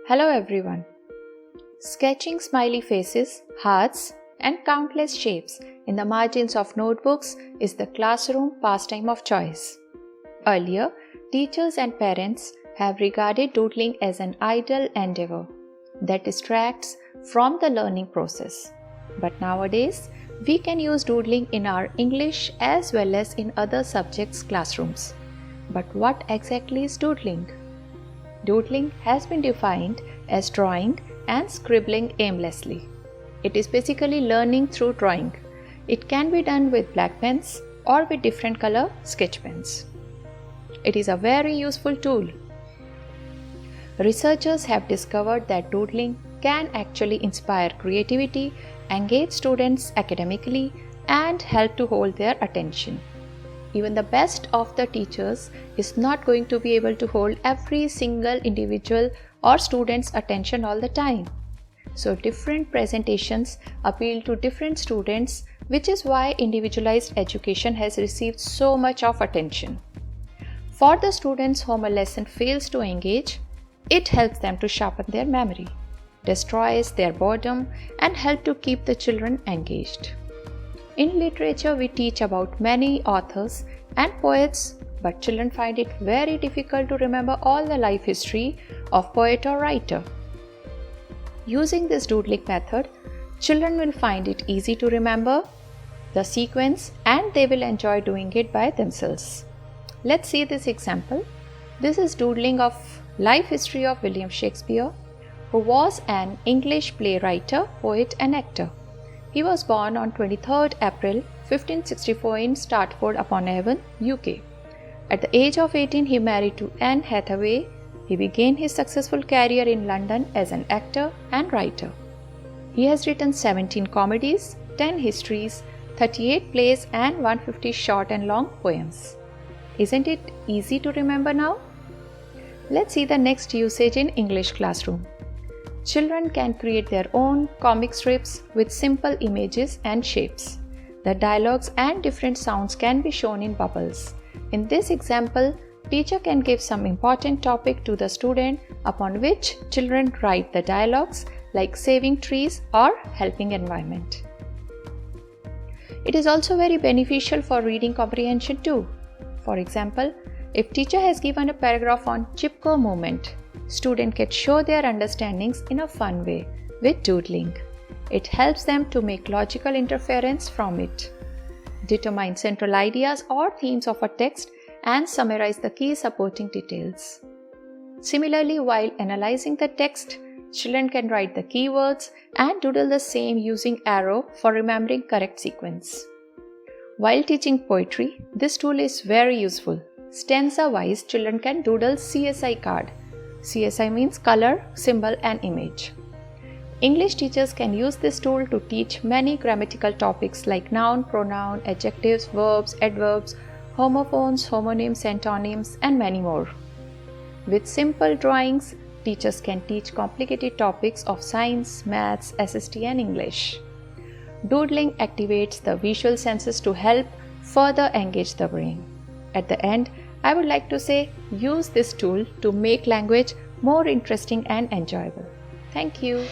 Hello everyone. Sketching smiley faces, hearts, and countless shapes in the margins of notebooks is the classroom pastime of choice. Earlier, teachers and parents have regarded doodling as an idle endeavor that distracts from the learning process. But nowadays, we can use doodling in our English as well as in other subjects' classrooms. But what exactly is doodling? Doodling has been defined as drawing and scribbling aimlessly. It is basically learning through drawing. It can be done with black pens or with different color sketch pens. It is a very useful tool. Researchers have discovered that doodling can actually inspire creativity, engage students academically, and help to hold their attention. Even the best of the teachers is not going to be able to hold every single individual or student's attention all the time. So different presentations appeal to different students, which is why individualized education has received so much of attention. For the students whom a lesson fails to engage, it helps them to sharpen their memory, destroys their boredom, and help to keep the children engaged. In literature, we teach about many authors and poets, but children find it very difficult to remember all the life history of poet or writer. Using this doodling method, children will find it easy to remember the sequence and they will enjoy doing it by themselves. Let's see this example. This is doodling of life history of William Shakespeare, who was an English playwright, poet and actor. He was born on 23rd April 1564 in Stratford-upon-Avon, UK. At the age of 18, he married to Anne Hathaway. He began his successful career in London as an actor and writer. He has written 17 comedies, 10 histories, 38 plays and 150 short and long poems. Isn't it easy to remember now? Let's see the next usage in English classroom. Children can create their own comic strips with simple images and shapes. The dialogues and different sounds can be shown in bubbles. In this example, teacher can give some important topic to the student upon which children write the dialogues like saving trees or helping environment. It is also very beneficial for reading comprehension too. For example, if teacher has given a paragraph on Chipko movement, student can show their understandings in a fun way with doodling. It helps them to make logical inference from it, determine central ideas or themes of a text, and summarize the key supporting details. Similarly, while analyzing the text, children can write the keywords and doodle the same using arrow for remembering correct sequence. While teaching poetry, this tool is very useful. Stanza-wise, children can doodle CSI card. CSI means color, symbol and image. English teachers can use this tool to teach many grammatical topics like noun, pronoun, adjectives, verbs, adverbs, homophones, homonyms, antonyms and many more. With simple drawings, teachers can teach complicated topics of science, maths, SST and English. Doodling activates the visual senses to help further engage the brain. At the end, I would like to say, use this tool to make language more interesting and enjoyable. Thank you.